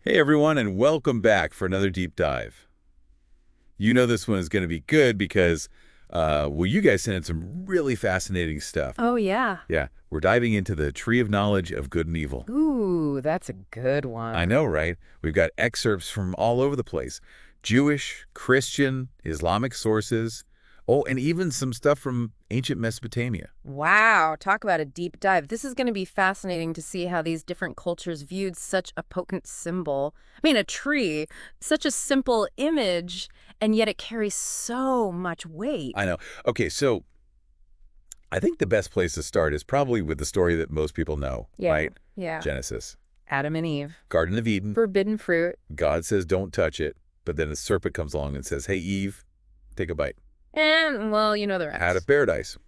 Hey everyone, and welcome back for another deep dive. You know this one is going to be good because, well, you guys sent in some really fascinating stuff. Oh, yeah. Yeah, we're diving into the tree of knowledge of good and evil. Ooh, that's a good I one. know, right? We've got excerpts from all over the place. Jewish, Christian, Islamic sources. Oh, and even some stuff from ancient Mesopotamia. Wow, talk about a deep dive. This is going to be fascinating to see how these different cultures viewed such a potent symbol. I mean, a tree, such a simple image, and yet it carries so much I weight. know. Okay, so I think the best place to start is probably with the story that most people know, Yeah, right? yeah. Genesis. Adam and Eve. Garden of Eden. Forbidden fruit. God says don't touch it, but then a serpent comes along and says, hey, Eve, take a bite. And, well, you know the Out of rest. paradise.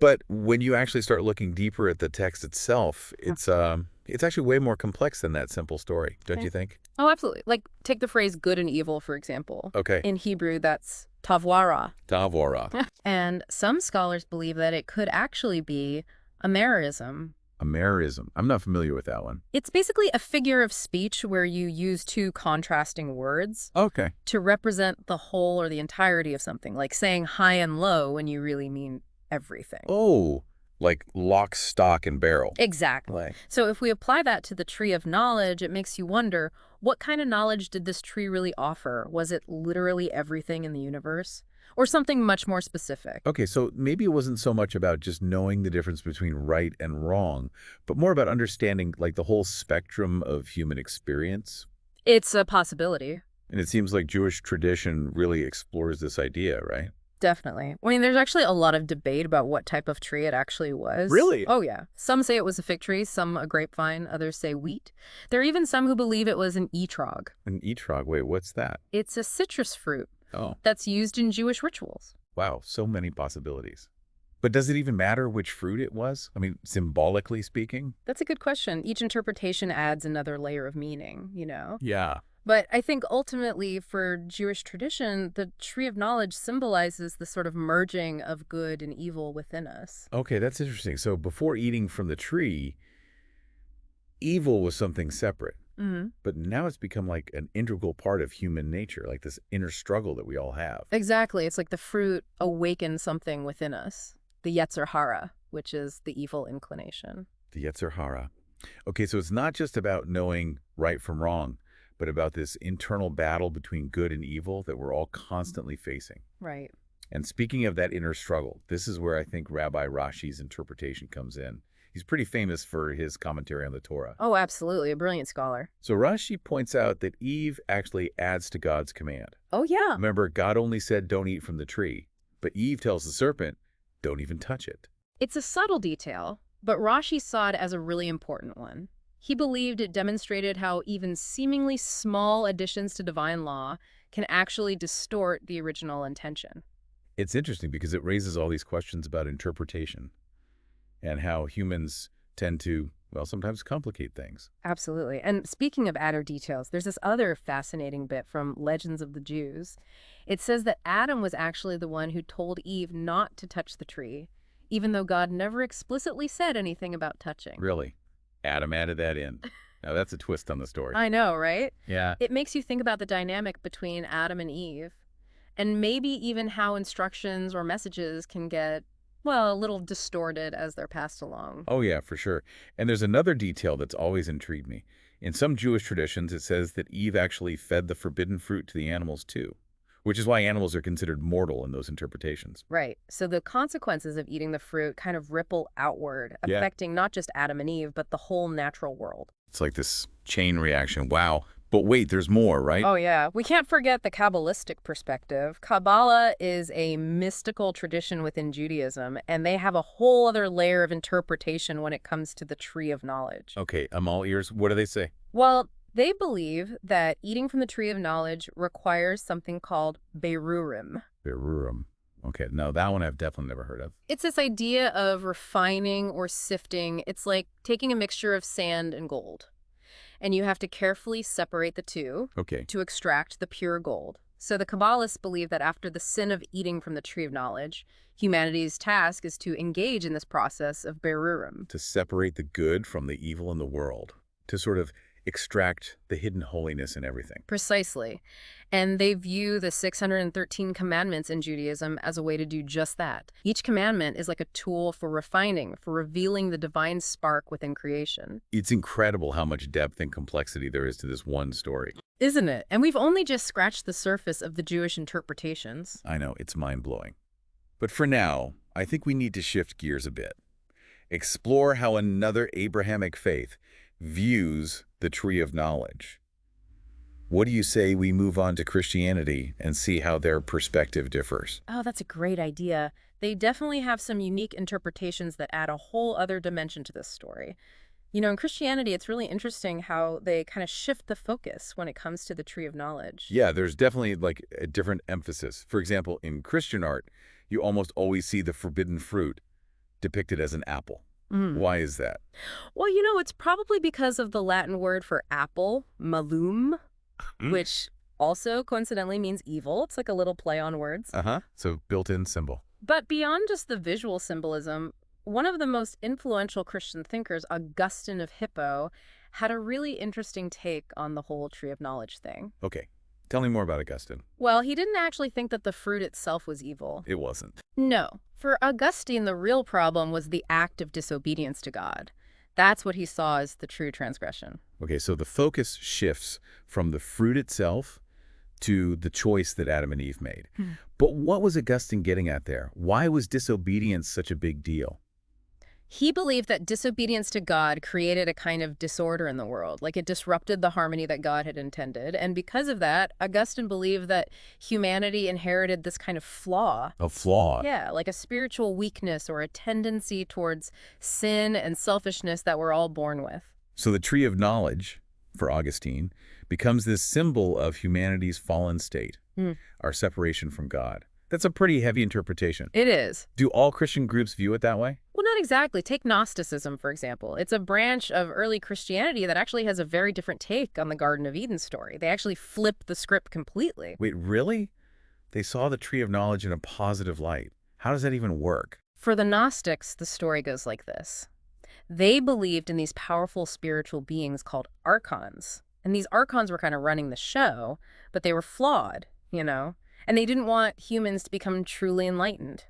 But when you actually start looking deeper at the text itself, it's actually way more complex than that simple story, don't Okay. you think? Oh, absolutely. Like, take the phrase good and evil, for example. Okay. In Hebrew, that's tavwara. Tavora, And some scholars believe that it could actually be a merism. a merism. I'm not familiar with that one. It's basically a figure of speech where you use two contrasting words Okay. to represent the whole or the entirety of something, like saying high and low when you really mean everything. Oh, like lock, stock, and barrel. Exactly. Like, So if we apply that to the tree of knowledge, it makes you wonder, what kind of knowledge did this tree really offer? Was it literally everything in the universe? Or something much more specific? okay, so maybe it wasn't so much about just knowing the difference between right and wrong, but more about understanding like the whole spectrum of human experience. It's a possibility. And it seems like Jewish tradition really explores this idea, right? Definitely. I mean, there's actually a lot of debate about what type of tree it actually was. Really? Oh, yeah. Some say it was a fig tree, some a grapevine, others say wheat. There are even some who believe it was an etrog. An etrog. Wait, what's that? It's a citrus fruit Oh, that's used in Jewish rituals. wow. So many possibilities. But does it even matter which fruit it was? I mean, symbolically speaking? That's a good question. Each interpretation adds another layer of meaning. Yeah. But I think ultimately, for Jewish tradition, the tree of knowledge symbolizes the sort of merging of good and evil within us. Okay, that's interesting. So before eating from the tree, evil was something separate. Hmm. But now it's become like an integral part of human nature, like this inner struggle that we all have. Exactly. It's like the fruit awakens something within us, the Yetzer Hara, which is the evil inclination. The Yetzer Hara. Okay, so it's not just about knowing right from wrong, but about this internal battle between good and evil that we're all constantly facing. Right. And speaking of that inner struggle, this is where I think Rabbi Rashi's interpretation comes in. He's pretty famous for his commentary on the Torah. Oh, absolutely. A brilliant scholar. So Rashi points out that Eve actually adds to God's command. Oh, yeah. Remember, God only said don't eat from the tree, but Eve tells the serpent, don't even touch it. It's a subtle detail, but Rashi saw it as a really important one. He believed it demonstrated how even seemingly small additions to divine law can actually distort the original intention. It's interesting because it raises all these questions about interpretation and how humans tend to, well, sometimes complicate things. Absolutely. And speaking of adder details, there's this other fascinating bit from Legends of the Jews. It says that Adam was actually the one who told Eve not to touch the tree, even though God never explicitly said anything about touching. Really, Adam added that in. Now that's a twist on the story. I know, right? Yeah. It makes you think about the dynamic between Adam and Eve, and maybe even how instructions or messages can get, well, a little distorted as they're passed along. Oh, yeah, for sure. And there's another detail that's always intrigued me. In some Jewish traditions, it says that Eve actually fed the forbidden fruit to the animals too, which is why animals are considered mortal in those interpretations. Right. So the consequences of eating the fruit kind of ripple outward, Yeah. affecting not just Adam and Eve, but the whole natural world. It's like this chain reaction. Wow. But wait, there's more, right? Oh, yeah. We can't forget the Kabbalistic perspective. Kabbalah is a mystical tradition within Judaism, and they have a whole other layer of interpretation when it comes to the tree of knowledge. Okay, I'm all ears. What do they say? Well, they believe that eating from the tree of knowledge requires something called Berurim. Berurim. Okay, no, that one I've definitely never heard of. It's this idea of refining or sifting. It's like taking a mixture of sand and gold. And you have to carefully separate the two Okay. to extract the pure gold. So the Kabbalists believe that after the sin of eating from the tree of knowledge, humanity's task is to engage in this process of Berurim. To separate the good from the evil in the world, to sort of extract the hidden holiness in everything. Precisely. And they view the 613 commandments in Judaism as a way to do just that. Each commandment is like a tool for refining, for revealing the divine spark within creation. It's incredible how much depth and complexity there is to this one story. Isn't it? And we've only just scratched the surface of the Jewish interpretations. I know, it's mind-blowing. But for now, I think we need to shift gears a bit. Explore how another Abrahamic faith views the tree of knowledge. What do you say we move on to Christianity and see how their perspective differs? Oh, that's a great idea. They definitely have some unique interpretations that add a whole other dimension to this story. You know, in Christianity, it's really interesting how they kind of shift the focus when it comes to the tree of knowledge. Yeah, there's definitely like a different emphasis. For example, in Christian art, you almost always see the forbidden fruit depicted as an apple. Why is that? Well, you know, it's probably because of the Latin word for apple, malum, which also coincidentally means evil. It's like a little play on words. So built-in symbol. But beyond just the visual symbolism, one of the most influential Christian thinkers, Augustine of Hippo, had a really interesting take on the whole tree of knowledge thing. Okay, tell me more about Augustine. Well, he didn't actually think that the fruit itself was evil. It wasn't. No. For Augustine, the real problem was the act of disobedience to God. That's what he saw as the true transgression. Okay, so the focus shifts from the fruit itself to the choice that Adam and Eve made. But what was Augustine getting at there? Why was disobedience such a big deal? He believed that disobedience to God created a kind of disorder in the world, like it disrupted the harmony that God had intended. And because of that, Augustine believed that humanity inherited this kind of flaw. A flaw. Yeah, like a spiritual weakness or a tendency towards sin and selfishness that we're all born with. So the tree of knowledge, for Augustine, becomes this symbol of humanity's fallen state, our separation from God. That's a pretty heavy interpretation. It is. Do all Christian groups view it that way? Well, not exactly. Take Gnosticism, for example. It's a branch of early Christianity that actually has a very different take on the Garden of Eden story. They actually flip the script completely. Wait, really? They saw the tree of knowledge in a positive light. How does that even work? For the Gnostics, the story goes like this. They believed in these powerful spiritual beings called archons. And these archons were kind of running the show, but they were flawed, you know? And they didn't want humans to become truly enlightened.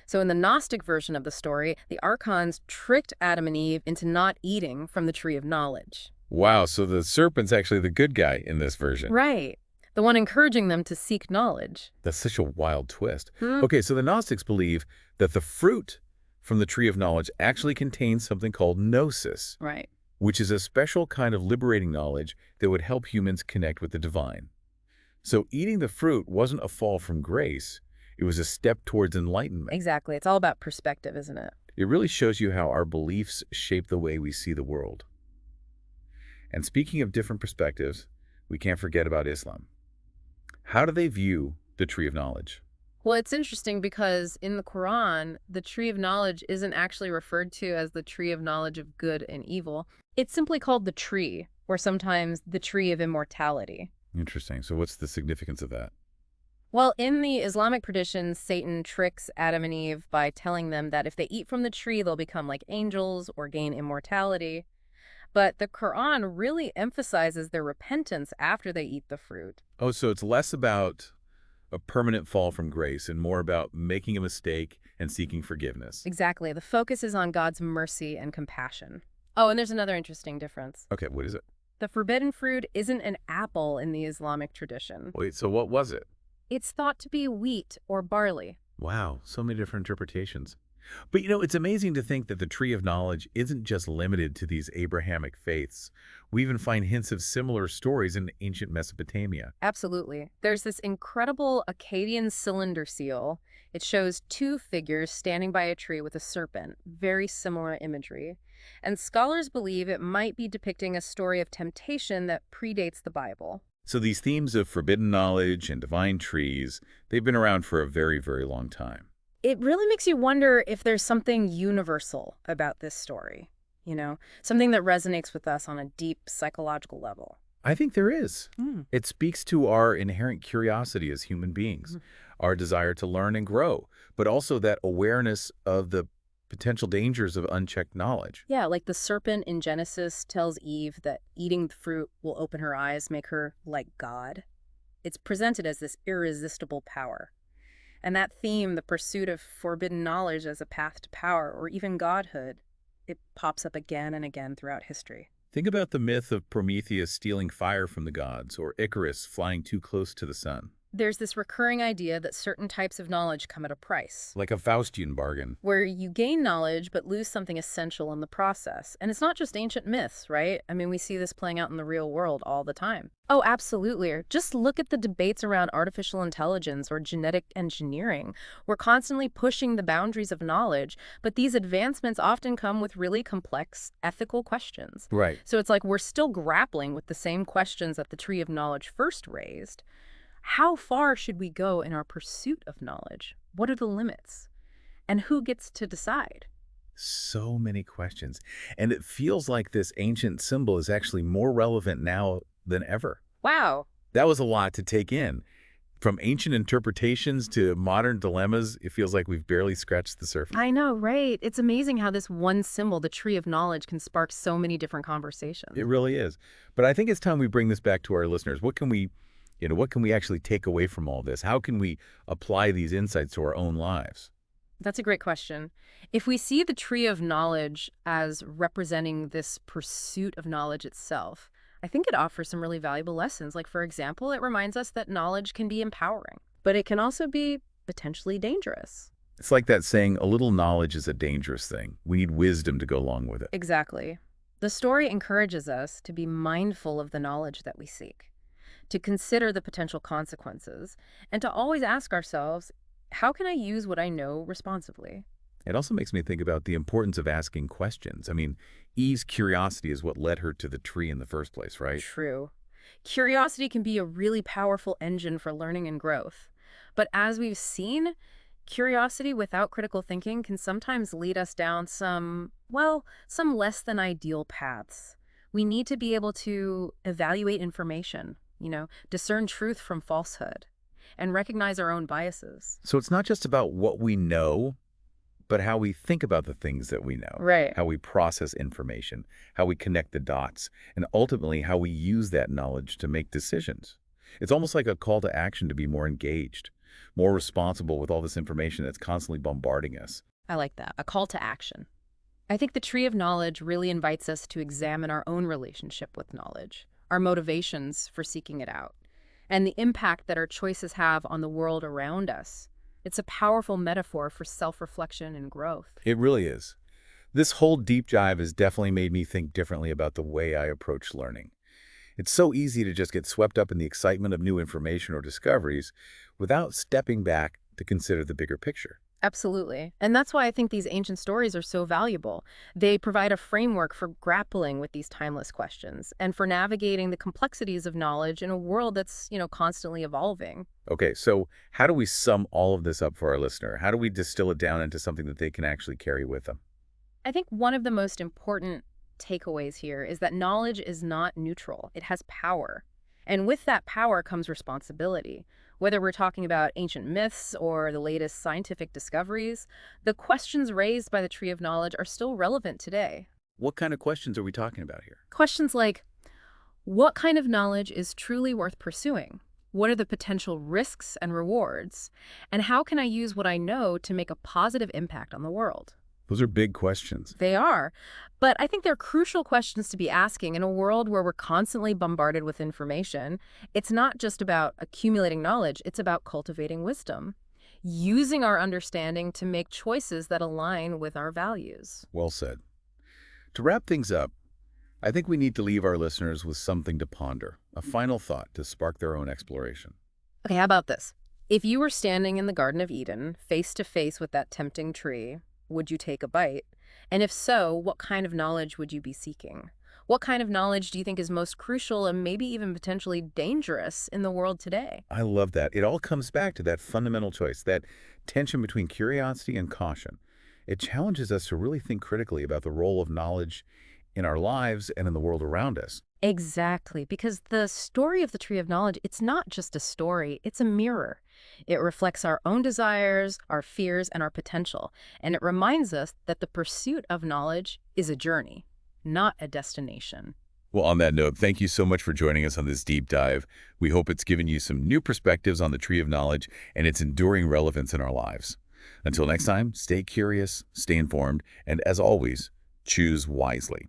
So in the Gnostic version of the story, the archons tricked Adam and Eve into not eating from the tree of knowledge. Wow, so the serpent's actually the good guy in this version. Right. The one encouraging them to seek knowledge. That's such a wild twist. Okay, so the Gnostics believe that the fruit from the tree of knowledge actually contains something called gnosis, Right. which is a special kind of liberating knowledge that would help humans connect with the divine. So eating the fruit wasn't a fall from grace. It was a step towards enlightenment. Exactly. It's all about perspective, isn't it? It really shows you how our beliefs shape the way we see the world. And speaking of different perspectives, we can't forget about Islam. How do they view the tree of knowledge? Well, it's interesting because in the Quran, the tree of knowledge isn't actually referred to as the tree of knowledge of good and evil. It's simply called the tree, or sometimes the tree of immortality. Interesting. So what's the significance of that? Well, in the Islamic tradition, Satan tricks Adam and Eve by telling them that if they eat from the tree, they'll become like angels or gain immortality. But the Quran really emphasizes their repentance after they eat the fruit. Oh, so it's less about a permanent fall from grace and more about making a mistake and seeking forgiveness. Exactly. The focus is on God's mercy and compassion. Oh, and there's another interesting difference. Okay, what is it? The forbidden fruit isn't an apple in the Islamic tradition. Wait, so what was it? It's thought to be wheat or barley. Wow, so many different interpretations. But you know, it's amazing to think that the tree of knowledge isn't just limited to these Abrahamic faiths. We even find hints of similar stories in ancient Mesopotamia. Absolutely. There's this incredible Akkadian cylinder seal. It shows two figures standing by a tree with a serpent. Very similar imagery. And scholars believe it might be depicting a story of temptation that predates the Bible. So these themes of forbidden knowledge and divine trees, they've been around for a very, very long time. It really makes you wonder if there's something universal about this story, you know, something that resonates with us on a deep psychological level. I think there is. It speaks to our inherent curiosity as human beings, our desire to learn and grow, but also that awareness of the potential dangers of unchecked knowledge. Yeah, like the serpent in Genesis tells Eve that eating the fruit will open her eyes, make her like God. It's presented as this irresistible power. And that theme, the pursuit of forbidden knowledge as a path to power or even godhood, it pops up again and again throughout history. Think about the myth of Prometheus stealing fire from the gods or Icarus flying too close to the sun. There's this recurring idea that certain types of knowledge come at a price, Like a Faustian bargain. where you gain knowledge but lose something essential in the process. And it's not just ancient myths, right? I mean, we see this playing out in the real world all the time. Oh, absolutely. Just look at the debates around artificial intelligence or genetic engineering. We're constantly pushing the boundaries of knowledge, but these advancements often come with really complex ethical questions. Right. So it's like we're still grappling with the same questions that the Tree of Knowledge first raised. How far should we go in our pursuit of knowledge? What are the limits? And who gets to decide? So many questions. And it feels like this ancient symbol is actually more relevant now than ever. Wow. That was a lot to take in. From ancient interpretations to modern dilemmas, it feels like we've barely scratched the surface. I know, right? It's amazing how this one symbol, the Tree of Knowledge, can spark so many different conversations. It really is. But I think it's time we bring this back to our listeners. What can we actually take away from all this? How can we apply these insights to our own lives? That's a great question. If we see the Tree of Knowledge as representing this pursuit of knowledge itself, I think it offers some really valuable lessons. Like, for example, it reminds us that knowledge can be empowering, but it can also be potentially dangerous. It's like that saying, a little knowledge is a dangerous thing. We need wisdom to go along with it. Exactly. The story encourages us to be mindful of the knowledge that we seek, to consider the potential consequences, and to always ask ourselves, how can I use what I know responsibly? It also makes me think about the importance of asking questions. I mean, Eve's curiosity is what led her to the tree in the first place, right? True. Curiosity can be a really powerful engine for learning and growth. But as we've seen, curiosity without critical thinking can sometimes lead us down some less than ideal paths. We need to be able to evaluate information, discern truth from falsehood, and recognize our own biases. So it's not just about what we know, but how we think about the things that we know. Right. How we process information, how we connect the dots, and ultimately how we use that knowledge to make decisions. It's almost like a call to action to be more engaged, more responsible with all this information that's constantly bombarding us. I like that. A call to action. I think the Tree of Knowledge really invites us to examine our own relationship with knowledge, our motivations for seeking it out, and the impact that our choices have on the world around us. It's a powerful metaphor for self-reflection and growth. It really is. This whole deep dive has definitely made me think differently about the way I approach learning. It's so easy to just get swept up in the excitement of new information or discoveries without stepping back to consider the bigger picture. Absolutely. And that's why I think these ancient stories are so valuable. They provide a framework for grappling with these timeless questions and for navigating the complexities of knowledge in a world that's, constantly evolving. Okay, so how do we sum all of this up for our listener? How do we distill it down into something that they can actually carry with them? I think one of the most important takeaways here is that knowledge is not neutral. It has power. And with that power comes responsibility. Whether we're talking about ancient myths or the latest scientific discoveries, the questions raised by the Tree of Knowledge are still relevant today. What kind of questions are we talking about here? Questions like, what kind of knowledge is truly worth pursuing? What are the potential risks and rewards? And how can I use what I know to make a positive impact on the world? Those are big questions. They are. But I think they're crucial questions to be asking in a world where we're constantly bombarded with information. It's not just about accumulating knowledge, it's about cultivating wisdom, using our understanding to make choices that align with our values. Well said. To wrap things up, I think we need to leave our listeners with something to ponder, a final thought to spark their own exploration. Okay, how about this? If you were standing in the Garden of Eden, face to face with that tempting tree, would you take a bite? And if so, what kind of knowledge would you be seeking? What kind of knowledge do you think is most crucial and maybe even potentially dangerous in the world today? I love that. It all comes back to that fundamental choice, that tension between curiosity and caution. It challenges us to really think critically about the role of knowledge in our lives and in the world around us. Exactly, because the story of the Tree of Knowledge, it's not just a story, it's a mirror. It reflects our own desires, our fears, and our potential. And it reminds us that the pursuit of knowledge is a journey, not a destination. Well, on that note, thank you so much for joining us on this deep dive. We hope it's given you some new perspectives on the Tree of Knowledge and its enduring relevance in our lives. Until next time, stay curious, stay informed, and as always, choose wisely.